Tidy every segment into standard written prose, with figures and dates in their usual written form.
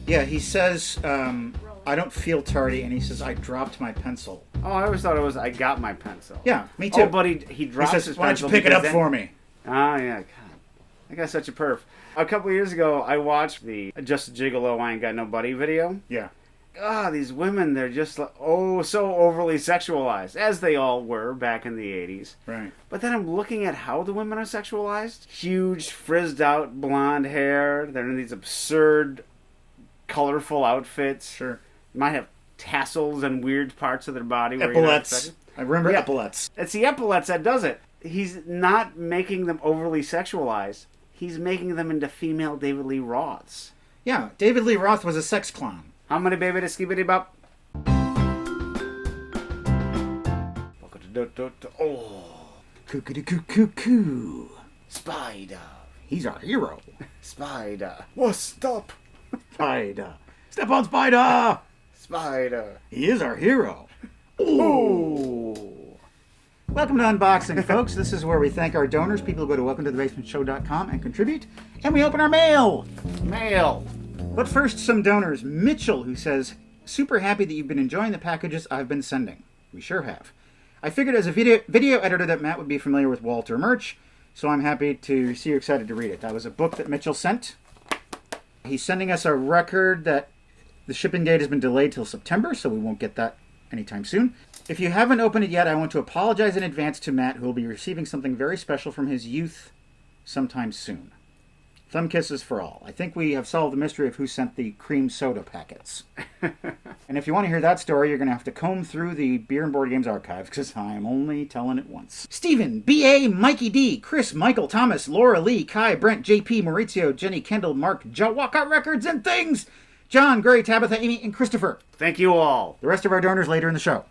Yeah, he says, I don't feel tardy, and he says, I dropped my pencil. Oh, I always thought it was, I got my pencil. Yeah, me too. Oh, but he drops he says, his why don't you pencil. pick it up for me? Oh, yeah, God. That guy's such a perf. A couple of years ago, I watched the Just a Gigolo, I Ain't Got No Buddy video. Yeah. These women, they're just, so overly sexualized, as they all were back in the 80s. Right. But then I'm looking at how the women are sexualized. Huge, frizzed-out blonde hair. They're in these absurd, colorful outfits. Sure. Might have tassels and weird parts of their body. Epaulets. I remember epaulets. It's the epaulets that does it. He's not making them overly sexualized. He's making them into female David Lee Roths. Yeah, David Lee Roth was a sex clown. How many baby to skibidi bop? Oh. Coo-coo-coo-coo-coo. Spider. He's our hero. Spider. What's up? Spider. Step on Spider! Spider. He is our hero. Ooh. Welcome to Unboxing, folks. This is where we thank our donors. People who go to welcometothebasementshow.com and contribute. And we open our mail. Mail. But first, some donors. Mitchell, who says, super happy that you've been enjoying the packages I've been sending. We sure have. I figured as a video editor that Matt would be familiar with Walter merch, so I'm happy to see you excited to read it. That was a book that Mitchell sent. He's sending us a record that the shipping date has been delayed till September, so we won't get that anytime soon. If you haven't opened it yet, I want to apologize in advance to Matt, who will be receiving something very special from his youth sometime soon. Thumb kisses for all. I think we have solved the mystery of who sent the cream soda packets. And if you want to hear that story, you're going to have to comb through the Beer and Board Games archives, because I'm only telling it once. Stephen, B.A., Mikey D., Chris, Michael, Thomas, Laura Lee, Kai, Brent, J.P., Maurizio, Jenny, Kendall, Mark, Jawaka Records and Things, John, Gray, Tabitha, Amy, and Christopher. Thank you all. The rest of our donors later in the show.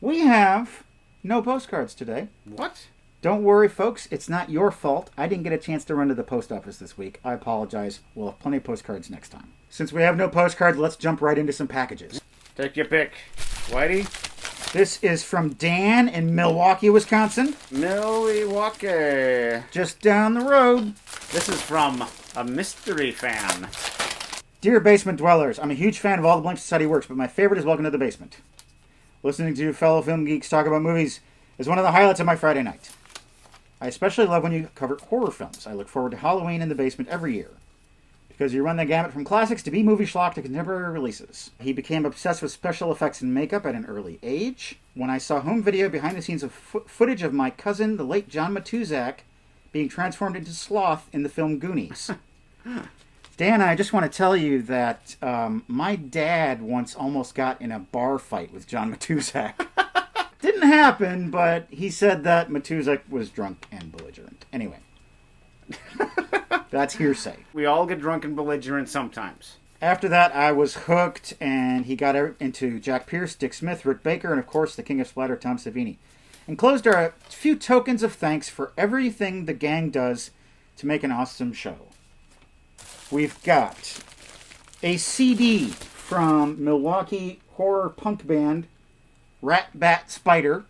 We have no postcards today. What? Don't worry, folks. It's not your fault. I didn't get a chance to run to the post office this week. I apologize. We'll have plenty of postcards next time. Since we have no postcards, let's jump right into some packages. Take your pick. Whitey? This is from Dan in Milwaukee, Wisconsin. Milwaukee. Just down the road. This is from a mystery fan. Dear Basement Dwellers, I'm a huge fan of all the Blank Society works, but my favorite is Welcome to the Basement. Listening to fellow film geeks talk about movies is one of the highlights of my Friday night. I especially love when you cover horror films. I look forward to Halloween in the Basement every year, because you run the gamut from classics to B-movie schlock to contemporary releases. He became obsessed with special effects and makeup at an early age. When I saw home video behind the scenes of footage of my cousin, the late John Matuzak, being transformed into Sloth in the film Goonies. Dan, I just want to tell you that my dad once almost got in a bar fight with John Matuzak. Didn't happen, but he said that Matuzak was drunk and belligerent. Anyway. That's hearsay. We all get drunk and belligerent sometimes. After that, I was hooked, and he got into Jack Pierce, Dick Smith, Rick Baker, and of course, the King of Splatter, Tom Savini. Enclosed are a few tokens of thanks for everything the gang does to make an awesome show. We've got a CD from Milwaukee horror punk band Rat Bat Spider.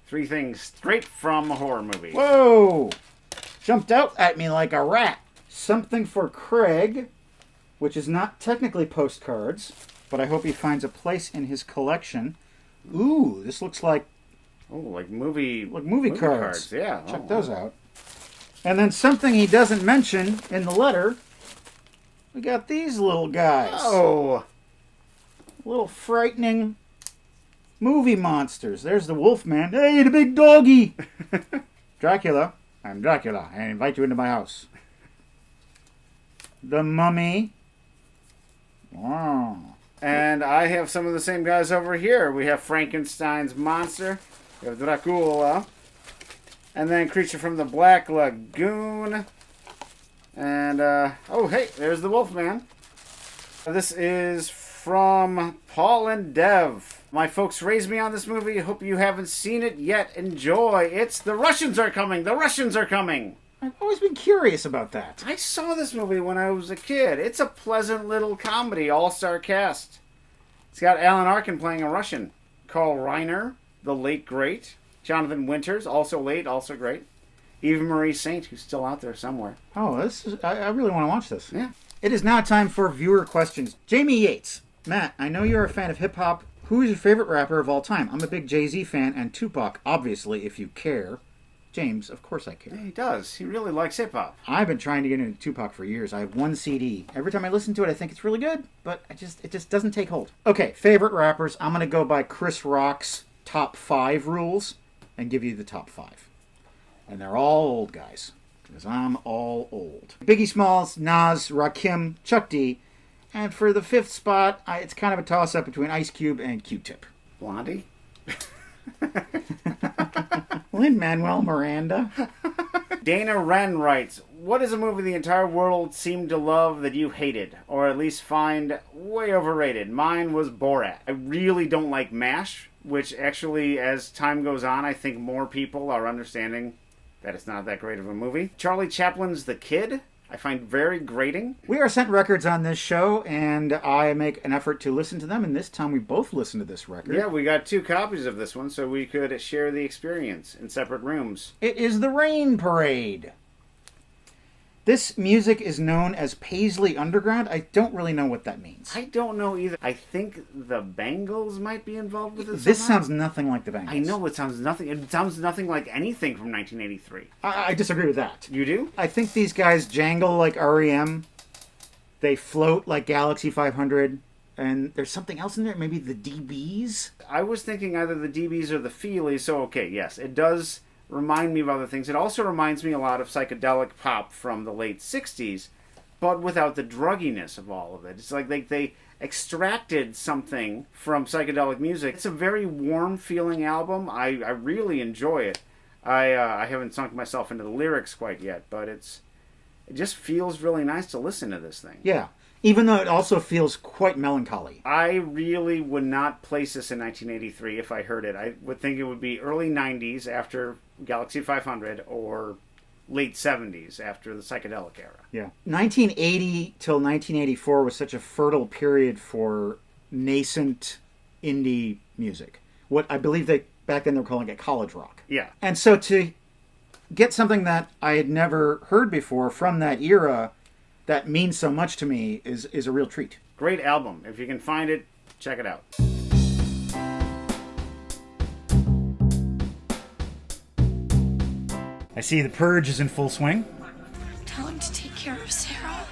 3 things straight from a horror movie. Whoa! Jumped out at me like a rat. Something for Craig, which is not technically postcards, but I hope he finds a place in his collection. Ooh, this looks like... Oh, like movie cards. Yeah. Check those out. And then something he doesn't mention in the letter, we got these little guys. Oh! Little frightening movie monsters. There's the Wolfman. Hey, the big doggy! Dracula. I'm Dracula. I invite you into my house. The Mummy. Wow. And I have some of the same guys over here. We have Frankenstein's monster. We have Dracula. And then Creature from the Black Lagoon. And, oh, hey, there's the Wolfman. This is from Paul and Dev. My folks raised me on this movie. Hope you haven't seen it yet. Enjoy. It's The Russians Are Coming. The Russians Are Coming. I've always been curious about that. I saw this movie when I was a kid. It's a pleasant little comedy, all-star cast. It's got Alan Arkin playing a Russian. Carl Reiner, the late great. Jonathan Winters, also late, also great. Eva Marie Saint, who's still out there somewhere. Oh, I really want to watch this. Yeah. It is now time for viewer questions. Jamie Yates. Matt, I know you're a fan of hip-hop. Who is your favorite rapper of all time? I'm a big Jay-Z fan, and Tupac, obviously, if you care. James, of course I care. Yeah, he does. He really likes hip-hop. I've been trying to get into Tupac for years. I have one CD. Every time I listen to it, I think it's really good, but it just doesn't take hold. Okay, favorite rappers. I'm going to go by Chris Rock's top 5 rules and give you the top 5. And they're all old guys, because I'm all old. Biggie Smalls, Nas, Rakim, Chuck D. And for the 5th spot, it's kind of a toss-up between Ice Cube and Q-Tip. Blondie? Lin-Manuel Miranda. Dana Wren writes, what is a movie the entire world seemed to love that you hated, or at least find way overrated? Mine was Borat. I really don't like MASH, which actually, as time goes on, I think more people are understanding that it's not that great of a movie. Charlie Chaplin's The Kid, I find very grating. We are sent records on this show, and I make an effort to listen to them, and this time we both listened to this record. Yeah, we got 2 copies of this one, so we could share the experience in separate rooms. It is the Rain Parade. This music is known as Paisley Underground. I don't really know what that means. I don't know either. I think the Bangles might be involved with it This somehow. sounds nothing like the Bangles. I know, it sounds nothing like anything from 1983. I disagree with that. You do? I think these guys jangle like REM. They float like Galaxy 500. And there's something else in there, maybe the DBs? I was thinking either the DBs or the Feelies, so okay, yes, it does remind me of other things. It also reminds me a lot of psychedelic pop from the late 60s, but without the drugginess of all of it. It's like they extracted something from psychedelic music. It's a very warm-feeling album. I really enjoy it. I haven't sunk myself into the lyrics quite yet, but it just feels really nice to listen to this thing. Yeah. Even though it also feels quite melancholy. I really would not place this in 1983 if I heard it. I would think it would be early 90s after Galaxy 500 or late 70s after the psychedelic era. Yeah. 1980 till 1984 was such a fertile period for nascent indie music. What I believe back then they were calling it college rock. Yeah. And so to get something that I had never heard before from that era that means so much to me is a real treat. Great album. If you can find it, check it out. I see the purge is in full swing. Tell him to take care of Sarah.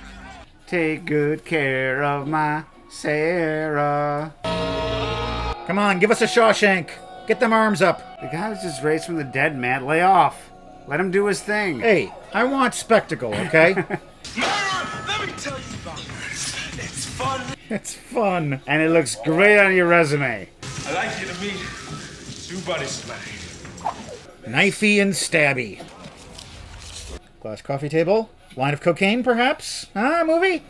Take good care of my Sarah. Come on, give us a Shawshank. Get them arms up. The guy was just raised from the dead, Matt. Lay off. Let him do his thing. Hey, I want spectacle, okay? Let me tell you about this. It's fun. It's fun. And it looks great on your resume. I like you to meet two buddies tonight. Knifey and stabby. Glass coffee table. Line of cocaine, perhaps? Movie?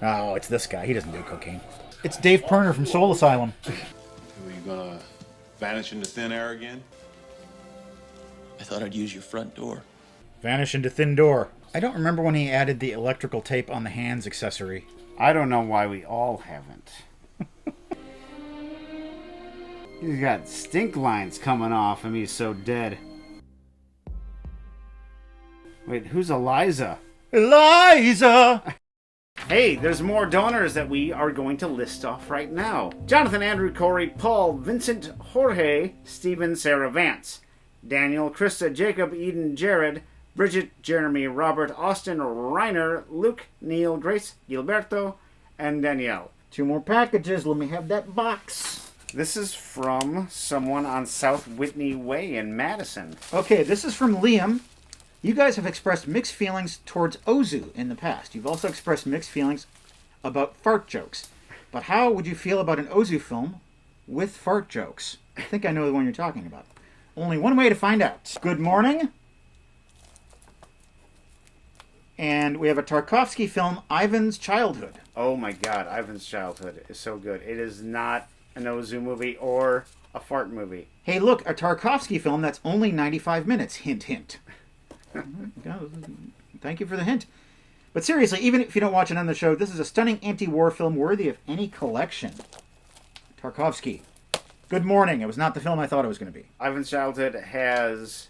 Oh, it's this guy. He doesn't do cocaine. It's Dave Perner from Soul Asylum. Are you gonna vanish into thin air again? I thought I'd use your front door. Vanish into thin door. I don't remember when he added the electrical tape on the hands accessory. I don't know why we all haven't. He's got stink lines coming off him. He's so dead. Wait, who's Eliza? Eliza! Hey, there's more donors that we are going to list off right now. Jonathan, Andrew, Corey, Paul, Vincent, Jorge, Stephen, Sarah Vance, Daniel, Krista, Jacob, Eden, Jared, Bridget, Jeremy, Robert, Austin, Reiner, Luke, Neil, Grace, Gilberto, and Danielle. 2 more packages. Let me have that box. This is from someone on South Whitney Way in Madison. Okay, this is from Liam. You guys have expressed mixed feelings towards Ozu in the past. You've also expressed mixed feelings about fart jokes. But how would you feel about an Ozu film with fart jokes? I think I know the one you're talking about. Only one way to find out. Good morning. And we have a Tarkovsky film, Ivan's Childhood. Oh my god, Ivan's Childhood is so good. It is not an Ozu movie or a fart movie. Hey, look, a Tarkovsky film that's only 95 minutes. Hint, hint. Thank you for the hint. But seriously, even if you don't watch it on the show, this is a stunning anti-war film worthy of any collection. Tarkovsky. Good morning. It was not the film I thought it was going to be. Ivan's Childhood has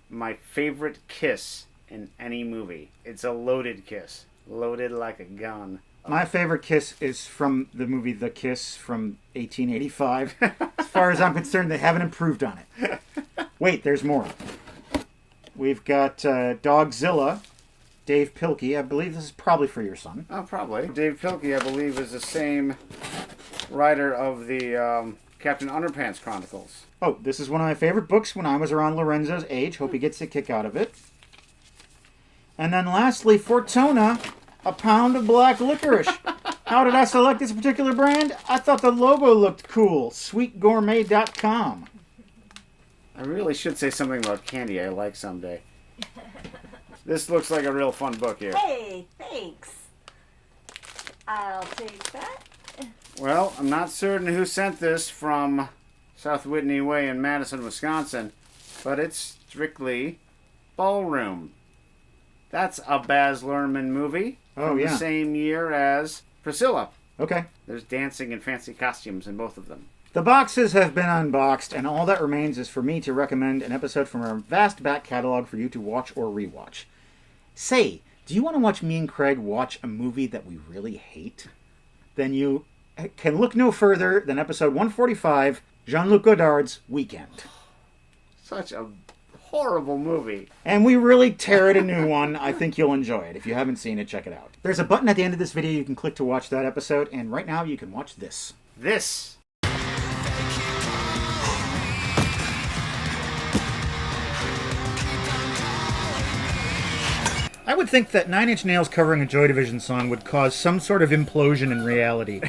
my favorite kiss in any movie. It's a loaded kiss. Loaded like a gun. My favorite kiss is from the movie The Kiss from 1885. As far as I'm concerned, they haven't improved on it. Wait, there's more. We've got Dogzilla, Dave Pilkey. I believe this is probably for your son. Oh, probably. Dave Pilkey, I believe, is the same writer of the Captain Underpants Chronicles. Oh, this is one of my favorite books when I was around Lorenzo's age. Hope he gets a kick out of it. And then lastly, Fortuna, a pound of black licorice. How did I select this particular brand? I thought the logo looked cool. Sweetgourmet.com. I really should say something about candy I like someday. This looks like a real fun book here. Hey, thanks. I'll take that. Well, I'm not certain who sent this from South Whitney Way in Madison, Wisconsin, but it's strictly Ballroom. That's a Baz Luhrmann movie from the same year as Priscilla. Okay. There's dancing and fancy costumes in both of them. The boxes have been unboxed, and all that remains is for me to recommend an episode from our vast back catalog for you to watch or rewatch. Say, do you want to watch me and Craig watch a movie that we really hate? Then you can look no further than episode 145, Jean-Luc Godard's Weekend. Such a horrible movie. And we really tear it a new one. I think you'll enjoy it. If you haven't seen it, check it out. There's a button at the end of this video you can click to watch that episode, and right now you can watch this. This. I would think that Nine Inch Nails covering a Joy Division song would cause some sort of implosion in reality.